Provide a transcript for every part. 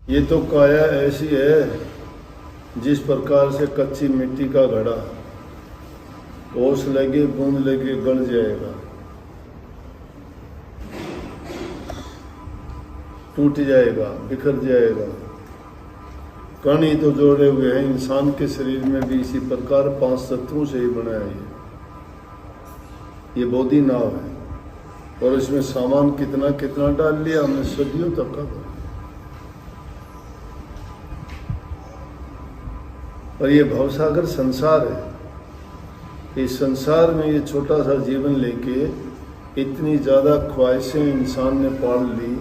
ये तो काया ऐसी है जिस प्रकार से कच्ची मिट्टी का घड़ा ओस लगे बूंद लगे गल जाएगा, टूट जाएगा, बिखर जाएगा। कण ही तो जोड़े हुए हैं। इंसान के शरीर में भी इसी प्रकार 5 तत्वों से ही बना है। ये बोधी नाव है और इसमें सामान कितना कितना डाल लिया हमने सदियों तक का। और ये भवसागर संसार है। इस संसार में ये छोटा सा जीवन लेके इतनी ज़्यादा ख्वाहिशें इंसान ने पाल ली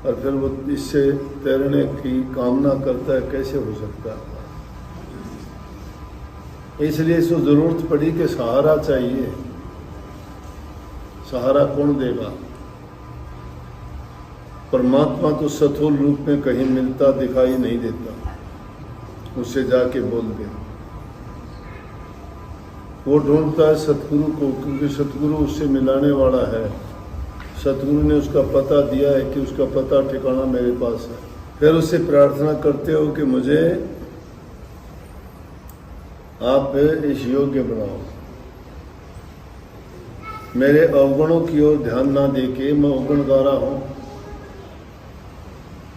और फिर वो इससे तैरने की कामना करता है। कैसे हो सकता है? इसलिए इसको जरूरत पड़ी कि सहारा चाहिए। सहारा कौन देगा? परमात्मा तो स्थूल रूप में कहीं मिलता दिखाई नहीं देता। उससे जाके बोल दे। वो ढूंढता है सतगुरु को, क्योंकि सतगुरु उससे मिलाने वाला है। सतगुरु ने उसका पता दिया है कि उसका पता ठिकाना मेरे पास है। फिर उससे प्रार्थना करते हो कि मुझे आप इस योग्य बनाओ। मेरे अवगुणों की ओर ध्यान ना देके मैं अवगुणगारा हूं,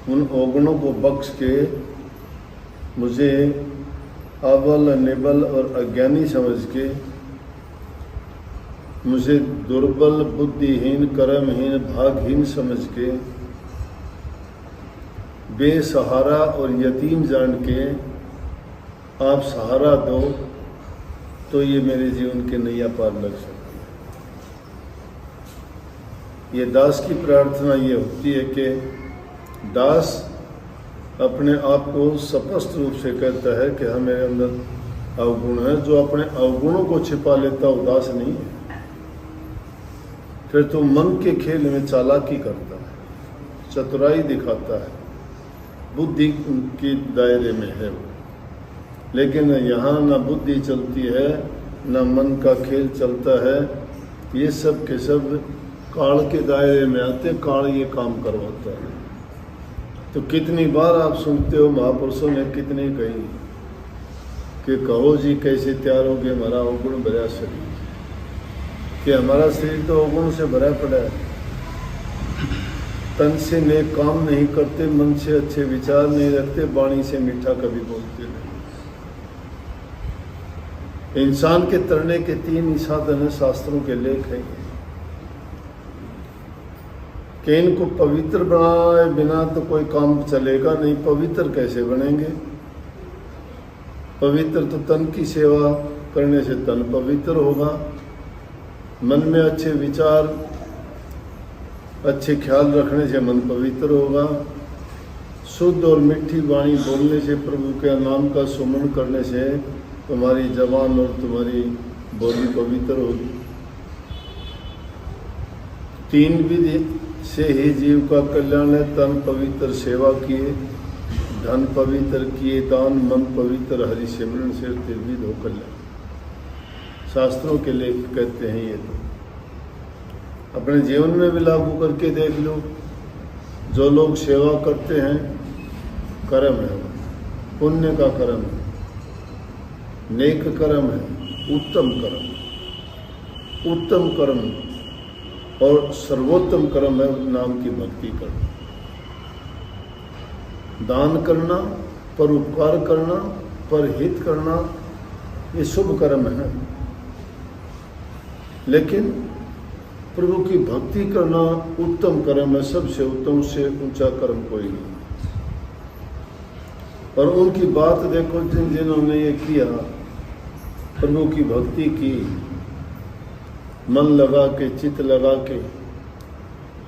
उन अवगुणों को बख्श के मुझे अबल निबल और अज्ञानी समझ के, मुझे दुर्बल बुद्धिहीन कर्महीन भागहीन समझ के, बेसहारा और यतीम जान के आप सहारा दो, तो ये मेरे जीवन के नैया पार लग सकती है। ये दास की प्रार्थना ये होती है कि दास अपने आप को स्पष्ट रूप से कहता है कि हाँ मेरे अंदर अवगुण है। जो अपने अवगुणों को छिपा लेता उदास नहीं है। फिर तो मन के खेल में चालाकी करता है, चतुराई दिखाता है, बुद्धि के दायरे में है वो। लेकिन यहाँ ना बुद्धि चलती है ना मन का खेल चलता है। ये सब के सब काल के दायरे में आते, काल ये काम करवाता है। तो कितनी बार आप सुनते हो महापुरुषों ने कितनी कही कि कहो जी कैसे तैयार हो गए हमारा अवगुण भरा शरीर, कि हमारा शरीर तो अवगुण से भरा पड़ा है। तन से नेक काम नहीं करते, मन से अच्छे विचार नहीं रखते, वाणी से मीठा कभी बोलते नहीं। इंसान के तरने के 3 ही साधन है, शास्त्रों के लेख हैं कि इनको पवित्र बनाए बिना तो कोई काम चलेगा नहीं। पवित्र कैसे बनेंगे? पवित्र तो तन की सेवा करने से तन पवित्र होगा, मन में अच्छे विचार अच्छे ख्याल रखने से मन पवित्र होगा, शुद्ध और मीठी वाणी बोलने से, प्रभु के नाम का सुमन करने से तुम्हारी जबान और तुम्हारी बोली पवित्र होगी। 3 विधि से ही जीव का कल्याण है। तन पवित्र सेवा किए, धन पवित्र किए दान, मन पवित्र हरि सिमरन से त्रिविध हो कल्याण। शास्त्रों के लेख कहते हैं ये। तो अपने जीवन में भी लागू करके देख लो। जो लोग सेवा करते हैं कर्म है, पुण्य का कर्म है, नेक कर्म है, उत्तम कर्म। उत्तम कर्म और सर्वोत्तम कर्म है नाम की भक्ति करना, दान करना, परोपकार करना, परहित करना, ये शुभ कर्म है। लेकिन प्रभु की भक्ति करना उत्तम कर्म है, सबसे उत्तम से ऊंचा कर्म कोई नहीं। और उनकी बात देखो जिन्होंने ये किया, प्रभु की भक्ति की, मन लगा के, चित्त लगा के,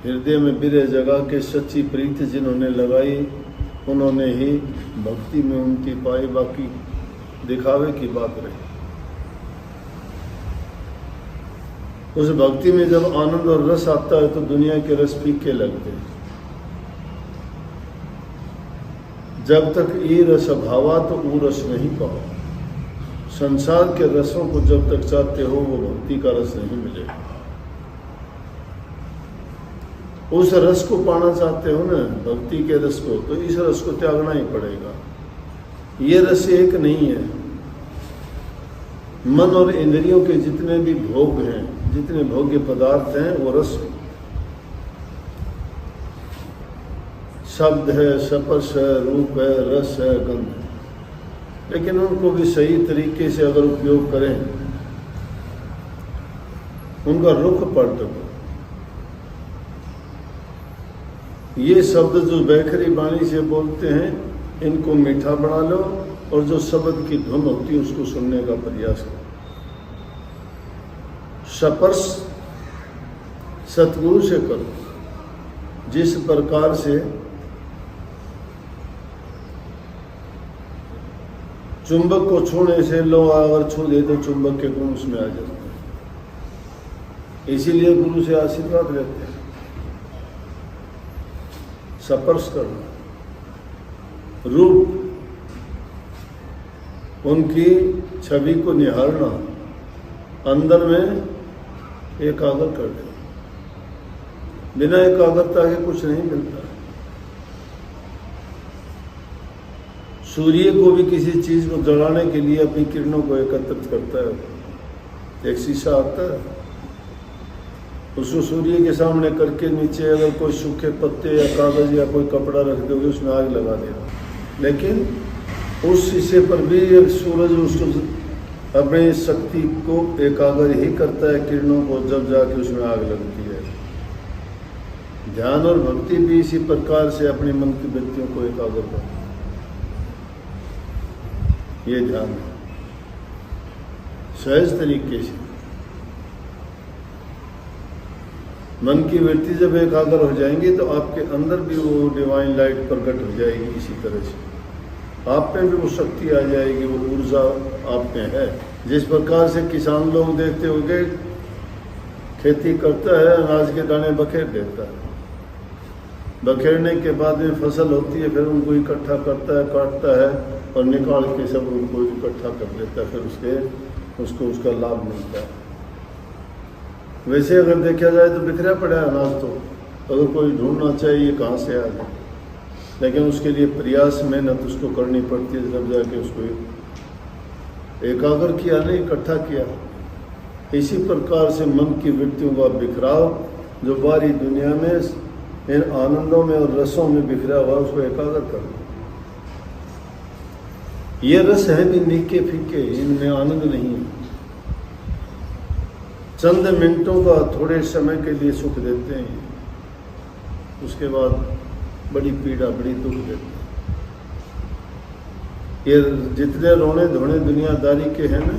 हृदय में विरह जगा के, सच्ची प्रीति जिन्होंने लगाई, उन्होंने ही भक्ति में उन्नति पाई। बाकी दिखावे की बात रही। उस भक्ति में जब आनंद और रस आता है तो दुनिया के रस फीके लगते हैं। जब तक ये रस भावा तो वो रस नहीं पाओ। संसार के रसों को जब तक चाहते हो वो भक्ति का रस नहीं मिलेगा। उस रस को पाना चाहते हो ना, भक्ति के रस को, तो इस रस को त्यागना ही पड़ेगा। ये रस एक नहीं है। मन और इंद्रियों के जितने भी भोग हैं, जितने भोग्य पदार्थ हैं, वो रस है। शब्द है, स्पर्श है, रूप है, रस है, गंध है। लेकिन उनको भी सही तरीके से अगर उपयोग करें, उनका रुख पलट दो। ये शब्द जो बैखरी वाणी से बोलते हैं, इनको मीठा बना लो, और जो शब्द की धुन होती है उसको सुनने का प्रयास करो। स्पर्श सतगुरु से करो। जिस प्रकार से चुंबक को छूने से लो, अगर छू दे तो चुंबक के गुण उसमें आ जाते हैं। इसीलिए गुरु से आशीर्वाद लेते हैं। स्पर्श करना, रूप, उनकी छवि को निहारना, अंदर में एकाग्र कर देना। बिना एकाग्रता के कुछ नहीं मिलता। सूर्य को भी किसी चीज को जलाने के लिए अपनी किरणों को एकत्रित करता है। एक शीशा आता है, उसको सूर्य के सामने करके नीचे अगर कोई सूखे पत्ते या कागज या कोई कपड़ा रख दोगे, उसमें आग लगा देगा। लेकिन उस शीशे पर भी सूरज उसको अपनी शक्ति को एकाग्र ही करता है, किरणों को, जब जाके उसमें आग लगती है। ध्यान और भक्ति भी इसी प्रकार से अपने मन की वृत्तियों को एकाग्र करता है। ये ध्यान है सहज तरीके से। मन की वृत्ति जब एकाग्र हो जाएंगी तो आपके अंदर भी वो डिवाइन लाइट प्रकट हो जाएगी। इसी तरह से आप में भी वो शक्ति आ जाएगी, वो ऊर्जा आप में है। जिस प्रकार से किसान लोग देखते होंगे, खेती करता है, अनाज के दाने बखेर देता है, बखेरने के बाद में फसल होती है, फिर उनको इकट्ठा करता है, काटता है और निकाल के सब उनको इकट्ठा कर लेता है, फिर उसको उसका लाभ मिलता है। वैसे अगर देखा जाए तो बिखरा पड़ा है अनाज, तो अगर कोई ढूंढना चाहिए कहाँ से आ जाए, लेकिन उसके लिए प्रयास, मेहनत उसको करनी पड़ती है। जब जाके उसको एकाग्र किया, नहीं इकट्ठा किया। इसी प्रकार से मन की वृत्तियों का बिखराव जो बारी दुनिया में इन आनंदों में और रसों में बिखरा हुआ, उसको एकाग्र करना। ये रस है भी नीके फीके, इनमें आनंद नहीं है। चंद मिनटों का, थोड़े समय के लिए सुख देते हैं, उसके बाद बड़ी पीड़ा, बड़ी दुख देते हैं। ये जितने रोने धोने दुनियादारी के हैं ना,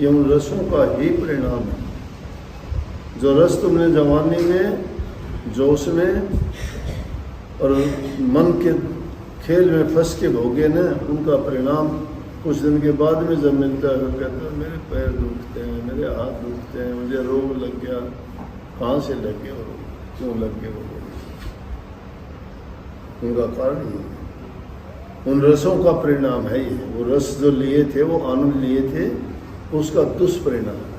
ये उन रसों का ही परिणाम है। जो रस तुमने जवानी में, जोश में और मन के खेल में फंस के भोगे ना, उनका परिणाम कुछ दिन के बाद में जब मिलता है, तो कहते हैं मेरे पैर दुखते हैं, मेरे हाथ दुखते हैं, मुझे रोग लग गया। कहाँ से लग गया वो, क्यों लग गया वो? उनका कारण ही उन रसों का परिणाम है ये। वो रस जो लिए थे, वो आनंद लिए थे, उसका दुष्परिणाम है।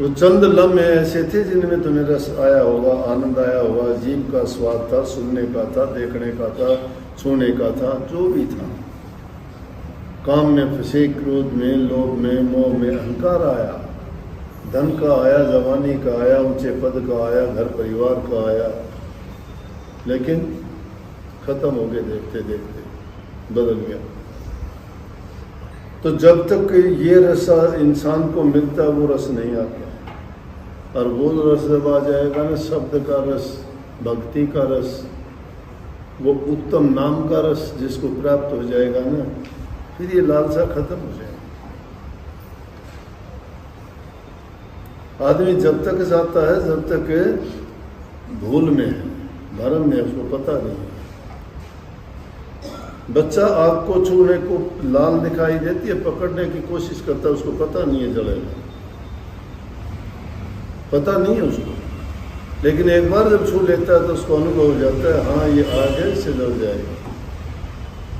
वो चंद लम्हे ऐसे थे जिनमें तुम्हें रस आया होगा, आनंद आया होगा, जीभ का स्वाद था, सुनने का था, देखने का था, छूने का था, जो भी था। काम में फंसे, क्रोध में, लोभ में, मोह में, अहंकार आया, धन का आया, जवानी का आया, ऊंचे पद का आया, घर परिवार का आया, लेकिन खत्म हो गए देखते देखते, बदल गया। तो जब तक ये रस इंसान को मिलता, वो रस नहीं आता। और वो रस जब आ जाएगा ना, शब्द का रस, भक्ति का रस, वो उत्तम नाम का रस जिसको प्राप्त हो जाएगा ना, फिर ये लालसा खत्म हो जाएगा। आदमी जब तक जाता है, जब तक भूल में है, भरम में, उसको पता नहीं है। बच्चा आग को छूने को लाल दिखाई देती है, पकड़ने की कोशिश करता है, उसको पता नहीं है जलेगा, पता नहीं है उसको। लेकिन एक बार जब छू लेता है तो उसको अनुभव हो जाता है, हाँ ये आग है, इससे जल जाएगा।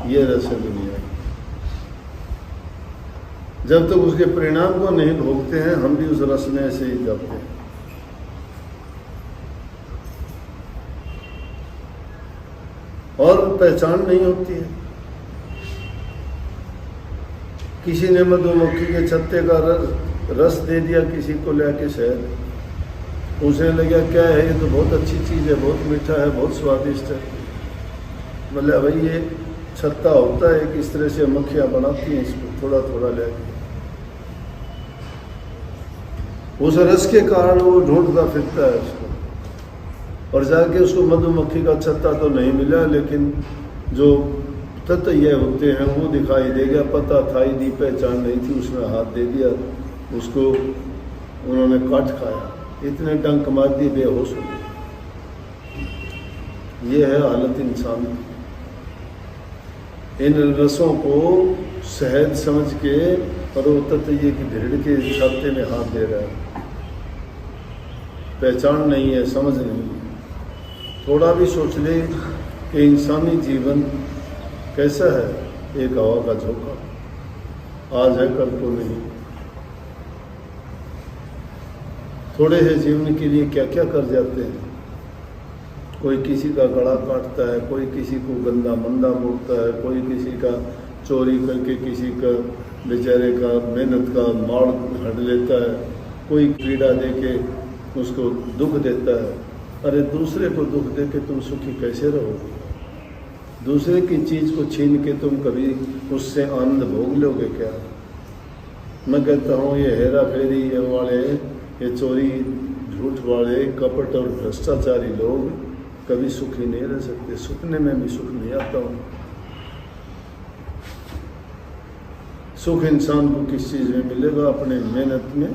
ये रस है दुनिया। जब तक उसके परिणाम को नहीं भोगते हैं, हम भी उस रस में ऐसे ही जाते हैं। और पहचान नहीं होती है। किसी ने मधुमक्खी के छत्ते का रस दे दिया किसी को लेके शहद, उसने लगा क्या है ये तो बहुत अच्छी चीज़ है, बहुत मीठा है, बहुत स्वादिष्ट है। बोले भाई ये छत्ता होता है, किस तरह से मक्खियाँ बनाती हैं इसको थोड़ा थोड़ा लेके। उस रस के कारण वो ढूंढता फिरता है उसको, और जाके उसको मधुमक्खी का छत्ता तो नहीं मिला, लेकिन जो तत्व ये होते हैं वो दिखाई दे गया। पता था ही नहीं, पहचान नहीं थी, उसने हाथ दे दिया, उसको उन्होंने काट खाया, इतने डंक मार दिए, बेहोश हो गए। ये है हालत इंसान की। इन रसों को शहद समझ के और वो तत्व ये कि भेड़ के छाते में हाथ दे रहा है, पहचान नहीं है, समझ नहीं है। थोड़ा भी सोच ले कि इंसानी जीवन कैसा है, एक हवा का झोंका, आज है कल को नहीं। थोड़े से जीवन के लिए क्या क्या कर जाते हैं। कोई किसी का गला काटता है, कोई किसी को गंदा मंदा बोलता है, कोई किसी का चोरी करके किसी का बेचारे का मेहनत का माड़ हट लेता है, कोई पीड़ा दे के उसको दुख देता है। अरे दूसरे को दुख दे के तुम सुखी कैसे रहोगे? दूसरे की चीज़ को छीन के तुम कभी उससे आनंद भोग लोगे क्या? मैं कहता हूँ ये हेरा फेरी ये वाले, ये चोरी झूठ वाले, कपट और भ्रष्टाचारी लोग कभी सुखी नहीं रह सकते। सुखने में भी सुख नहीं आता हूँ। सुख इंसान को किस चीज़ में मिलेगा? अपने मेहनत में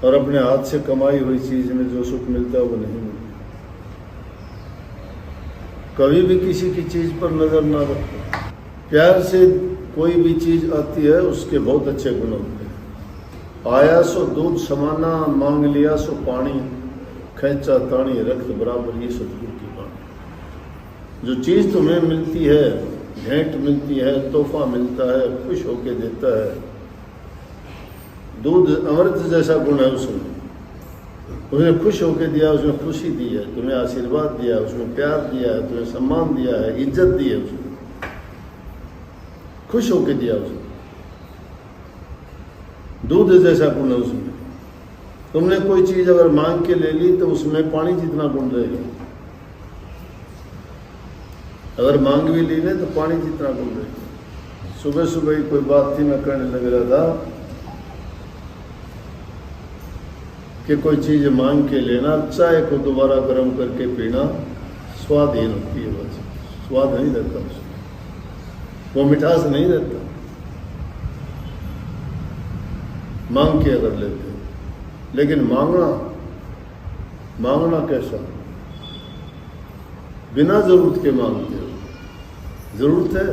और अपने हाथ से कमाई हुई चीज़ में जो सुख मिलता है वो नहीं मिलता। कभी भी किसी की चीज़ पर नज़र ना रखो। प्यार से कोई भी चीज़ आती है उसके बहुत अच्छे गुण होते हैं। आया सो दूध समाना, मांग लिया सो पानी, खैंचा ताणी रक्त बराबर, ये सतगुरु की बात। जो चीज़ तुम्हें मिलती है, भेंट मिलती है, तोहफा मिलता है, खुश होके देता है। दूध अमृत जैसा गुण है उसमें, उसने खुश होके दिया, उसमें खुशी दी है, तुम्हें आशीर्वाद दिया, उसमें प्यार दिया है, तुम्हें सम्मान दिया है, इज्जत दी है, उसने खुश होके दिया उसने। दूध जैसा गुण है उसमें। तुमने कोई चीज़ अगर मांग के ले ली तो उसमें पानी जितना गुण रहेगा। अगर मांग भी ली तो पानी जितना गुण रहेगा। सुबह सुबह ही कोई बात थी, मैं कहने लग रहा था कि कोई चीज़ मांग के लेना, चाय को दोबारा गर्म करके पीना स्वादहीन होती है, बस स्वाद नहीं रहता उसमें, वो मिठास नहीं रहता मांग के अगर लेते। लेकिन मांगना कैसा? बिना जरूरत के मांगते हो। जरूरत है,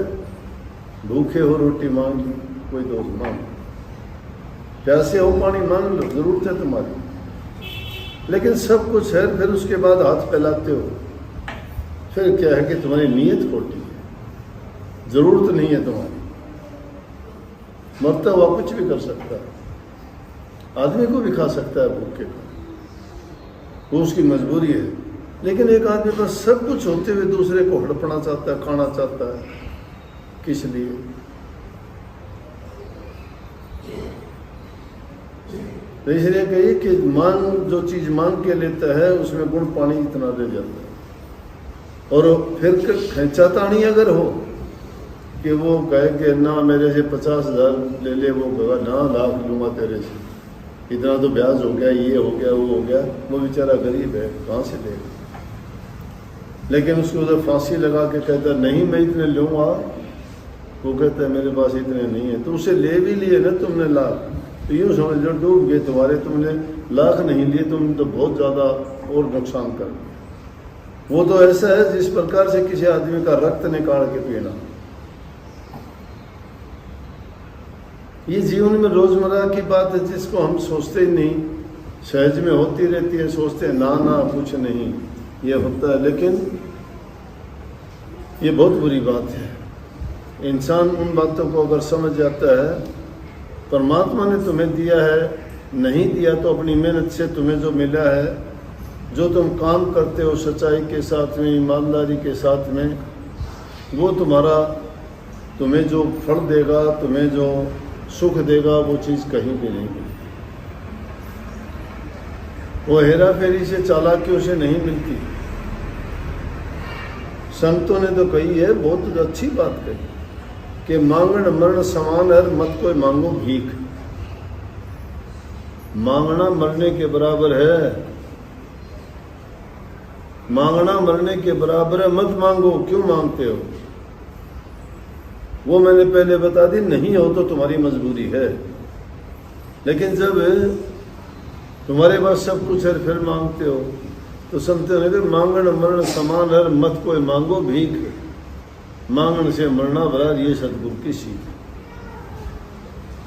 भूखे हो रोटी मांग ली, कोई दोस्त मांग, प्यासे हो पानी मांग लो, जरूरत है तुम्हारी। लेकिन सब कुछ है, फिर उसके बाद हाथ फैलाते हो, फिर क्या है कि तुम्हारी नीयत खोटी है, जरूरत नहीं है तुम्हारी। मरता हुआ कुछ भी कर सकता है, आदमी को भी खा सकता है भूखे को, वो उसकी मजबूरी है। लेकिन एक आदमी पास सब कुछ होते हुए दूसरे को हड़पना चाहता है, खाना चाहता है, किस लिए? तो इसलिए कहिए कि जो चीज़ मांग के लेता है उसमें गुण पानी इतना रह जाता है। और फिर खैंचातानी अगर हो कि वो कहे कि ना मेरे से 50,000 ले ले, वो कहेगा ना लाख लूँगा तेरे से, इतना तो ब्याज हो गया, ये हो गया, वो हो गया। वो बेचारा गरीब है, कहाँ से देगा? लेकिन उसको उधर फांसी लगा के कहता है नहीं मैं इतने लूँगा, वो कहता है मेरे पास इतने नहीं है। तो उसे ले भी लिए ना तुमने लाख, तो यूँ समझ लो डूब गए तुम्हारे। तुमने लाख नहीं लिए, तुम तो बहुत ज़्यादा और नुकसान कर दिया। वो तो ऐसा है जिस प्रकार से किसी आदमी का रक्त निकाल के पीना। ये जीवन में रोज़मर्रा की बात है जिसको हम सोचते ही नहीं, सहज में होती रहती है, सोचते हैं ना ना कुछ नहीं ये होता है। लेकिन ये बहुत बुरी बात है। इंसान उन बातों को अगर समझ जाता है, परमात्मा ने तुम्हें दिया है, नहीं दिया तो अपनी मेहनत से तुम्हें जो मिला है जो तुम काम करते हो सच्चाई के साथ में, ईमानदारी के साथ में, वो तुम्हें जो फल देगा, तुम्हें जो सुख देगा, वो चीज़ कहीं भी नहीं मिलती। वो हेरा फेरी से, चालाकियों से नहीं मिलती। संतों ने तो कही है, बहुत अच्छी बात कही कि मांगण मरण समान है, मत कोई मांगो भीख। मांगना मरने के बराबर है, मांगना मरने के बराबर है, मत मांगो। क्यों मांगते हो? वो मैंने पहले बता दी, नहीं हो तो तुम्हारी मजबूरी है। लेकिन जब तुम्हारे पास सब कुछ है फिर मांगते हो, तो संतों ने कहा मांगण मरण समान है, मत कोई मांगो भीख। मांगण से मरना भला, ये सतगुरु की सीख।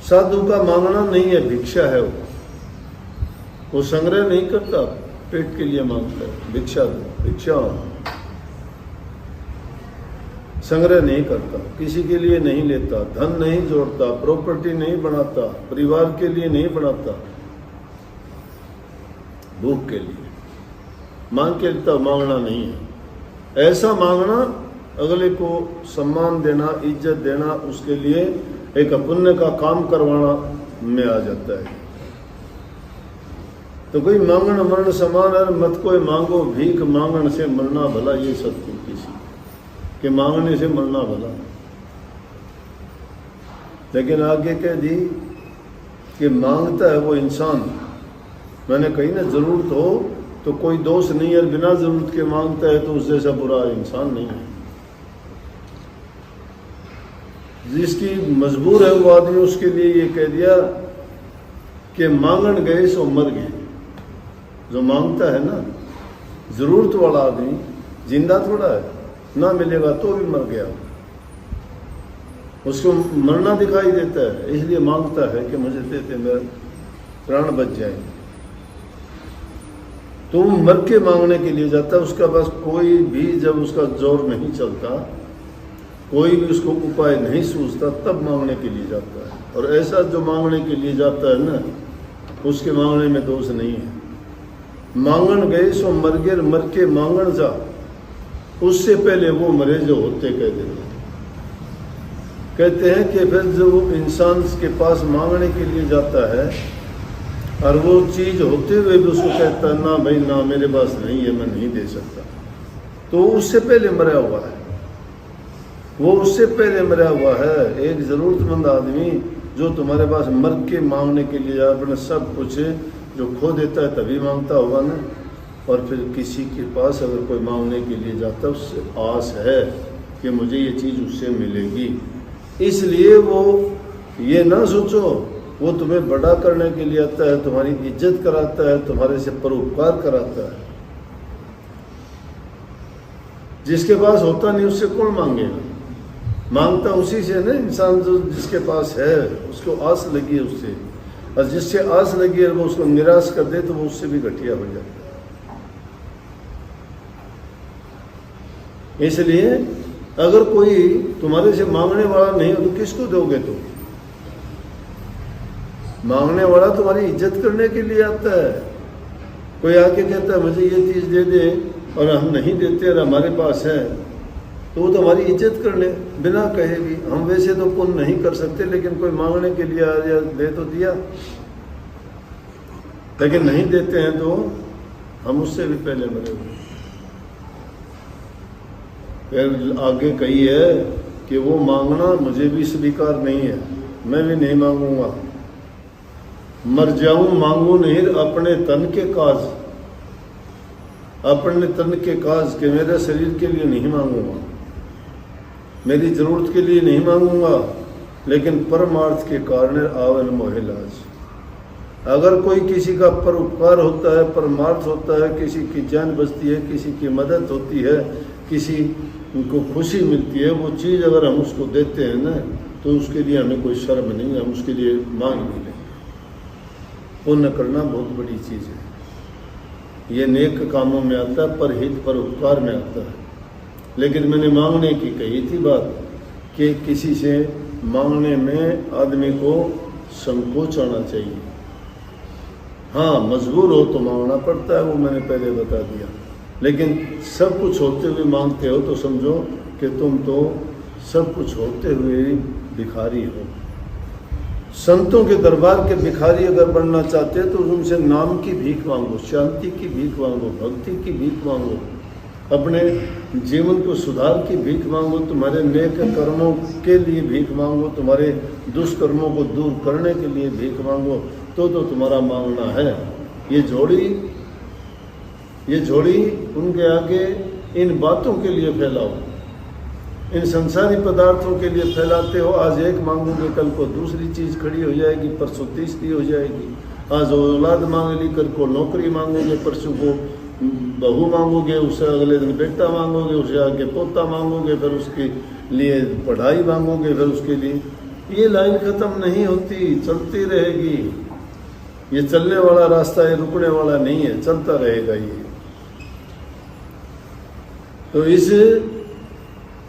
साधु का मांगना नहीं है, भिक्षा है। वो संग्रह नहीं करता, पेट के लिए मांगता है, भिक्षा दो, भिक्षा। संग्रह नहीं करता, किसी के लिए नहीं लेता, धन नहीं जोड़ता, प्रॉपर्टी नहीं बनाता, परिवार के लिए नहीं बनाता, भूख के लिए मांग के लेता। मांगना नहीं है। ऐसा मांगना अगले को सम्मान देना, इज्जत देना, उसके लिए एक पुण्य का काम करवाना में आ जाता है। तो कोई मांगण मरण समान है, मत कोई मांगो भीख। मांगण से मरना भला, ये सतगुरु की सीख कि मांगने से मरना भला। लेकिन आगे कह दी कि मांगता है वो इंसान। मैंने कही ना, जरूरत हो तो कोई दोष नहीं है, बिना जरूरत के मांगता है तो उस जैसा बुरा इंसान नहीं है। जिसकी मजबूर है वो आदमी, उसके लिए ये कह दिया कि मांगण गए सो मर गए। जो मांगता है ना, जरूरत वाला आदमी जिंदा थोड़ा है, ना मिलेगा तो भी मर गया। उसको मरना दिखाई देता है, इसलिए मांगता है कि मुझे देते, मेरा प्राण बच जाए। तो मर के मांगने के लिए जाता है। उसका पास कोई भी, जब उसका जोर नहीं चलता, कोई भी उसको उपाय नहीं सूझता, तब मांगने के लिए जाता है। और ऐसा जो मांगने के लिए जाता है ना, उसके मांगने में दोष नहीं है। मांगण गए सो मर गए, मर के मांगण जा, उससे पहले वो मरे जो होते कहते हैं कि फिर जब वो इंसान के पास मांगने के लिए जाता है और वो चीज होते हुए भी उसको कहता है ना भाई ना, मेरे पास नहीं है, मैं नहीं दे सकता, तो उससे पहले मरा हुआ है। वो उससे पहले मरा हुआ है। एक जरूरतमंद आदमी जो तुम्हारे पास मर के मांगने के लिए जाए, अपने सब कुछ जो खो देता है तभी मांगता होगा ना। और फिर किसी के पास अगर कोई मांगने के लिए जाता है, उससे आस है कि मुझे ये चीज़ उससे मिलेगी, इसलिए वो ये ना सोचो वो तुम्हें बड़ा करने के लिए आता है, तुम्हारी इज्जत कराता है, तुम्हारे से परोपकार कराता है। जिसके पास होता नहीं उससे कौन मांगेगा? मांगता उसी से ना इंसान जो जिसके पास है, उसको आस लगी है उससे, और जिससे आस लगी है वो उसको निराश कर दे तो वो उससे भी घटिया हो जाता है। इसलिए अगर कोई तुम्हारे से मांगने वाला नहीं हो तो किसको दोगे तुम? मांगने वाला तुम्हारी इज्जत करने के लिए आता है। कोई आके कहता है मुझे ये चीज दे दे और हम नहीं देते और हमारे पास है, तो वो तुम्हारी इज्जत करने बिना कहे भी। हम वैसे तो पुण्य नहीं कर सकते, लेकिन कोई मांगने के लिए आ गया दे तो दिया, लेकिन नहीं देते हैं तो हम उससे भी पहले मरे हुए। फिर आगे कही है कि वो मांगना मुझे भी स्वीकार नहीं है, मैं भी नहीं मांगूंगा। मर जाऊं मांगू नहीं अपने तन के काज, अपने तन के काज के मेरे शरीर के लिए नहीं मांगूंगा, मेरी जरूरत के लिए नहीं मांगूंगा, लेकिन परमार्थ के कारण आवन मोहे लाज। अगर कोई किसी का परोपकार होता है, परमार्थ होता है, किसी की जान बचती है, किसी की मदद होती है, किसी को खुशी मिलती है, वो चीज़ अगर हम उसको देते हैं ना, तो उसके लिए हमें कोई शर्म नहीं है, हम उसके लिए मांग भी लें। पुण्य करना बहुत बड़ी चीज़ है, ये नेक कामों में आता है, पर हित पर उपकार में आता है। लेकिन मैंने मांगने की कही थी बात कि किसी से मांगने में आदमी को संकोच आना चाहिए। हाँ, मजबूर हो तो मांगना पड़ता है, वो मैंने पहले बता दिया। लेकिन सब कुछ होते हुए मांगते हो तो समझो कि तुम तो सब कुछ होते हुए भिखारी हो। संतों के दरबार के भिखारी अगर बनना चाहते हैं तो उनसे नाम की भीख मांगो, शांति की भीख मांगो, भक्ति की भीख मांगो, अपने जीवन को सुधार की भीख मांगो, तुम्हारे नेक कर्मों के लिए भीख मांगो, तुम्हारे दुष्कर्मों को दूर करने के लिए भीख मांगो, तो तुम्हारा मांगना है। ये झोली उनके आगे इन बातों के लिए फैलाओ, इन संसारी पदार्थों के लिए फैलाते हो। आज एक मांगोगे कल को दूसरी चीज़ खड़ी हो जाएगी, परसों तीसरी हो जाएगी। आज औलाद मांग ली, कल को नौकरी मांगोगे, परसों को बहू मांगोगे, उससे अगले दिन बेटा मांगोगे, उससे आगे पोता मांगोगे, फिर उसके लिए पढ़ाई मांगोगे, फिर उसके लिए। ये लाइन खत्म नहीं होती, चलती रहेगी। ये चलने वाला रास्ता, ये रुकने वाला नहीं है, चलता रहेगा ये। तो इस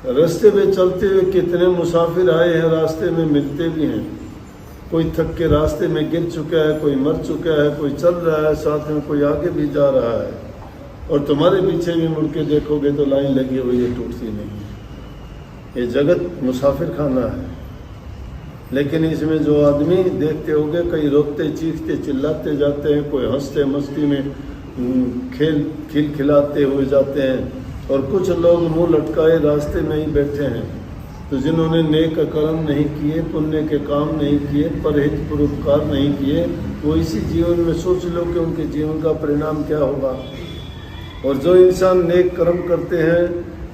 रास्ते पे चलते हुए कितने मुसाफिर आए हैं, रास्ते में मिलते भी हैं। कोई थक के रास्ते में गिर चुका है, कोई मर चुका है, कोई चल रहा है, साथ में कोई आगे भी जा रहा है। और तुम्हारे पीछे भी मुड़ के देखोगे तो लाइन लगी हुई है, टूटती नहीं है। ये जगत मुसाफिर खाना है। लेकिन इसमें जो आदमी देखते होंगे, कई रोते चीखते चिल्लाते जाते हैं, कोई हंसते मस्ती में खिलाते हुए जाते हैं, और कुछ लोग मुंह लटकाए रास्ते में ही बैठे हैं। तो जिन्होंने नेक कर्म नहीं किए, पुण्य के काम नहीं किए, परहित परोपकार नहीं किए, वो इसी जीवन में सोच लो कि उनके जीवन का परिणाम क्या होगा। और जो इंसान नेक कर्म करते हैं,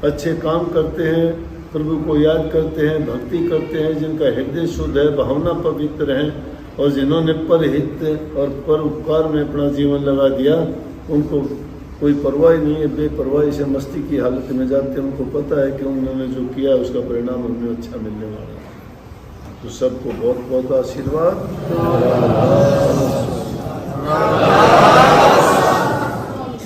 अच्छे काम करते हैं, प्रभु को याद करते हैं, भक्ति करते हैं, जिनका हृदय शुद्ध है, भावना पवित्र है, और जिन्होंने परहित और परोपकार में अपना जीवन लगा दिया, उनको कोई परवाह नहीं है, बेपरवाही से मस्ती की हालत में जाते हैं। उनको पता है कि उन्होंने जो किया उसका परिणाम उन्हें अच्छा मिलने वाला है। तो सबको बहुत बहुत आशीर्वाद।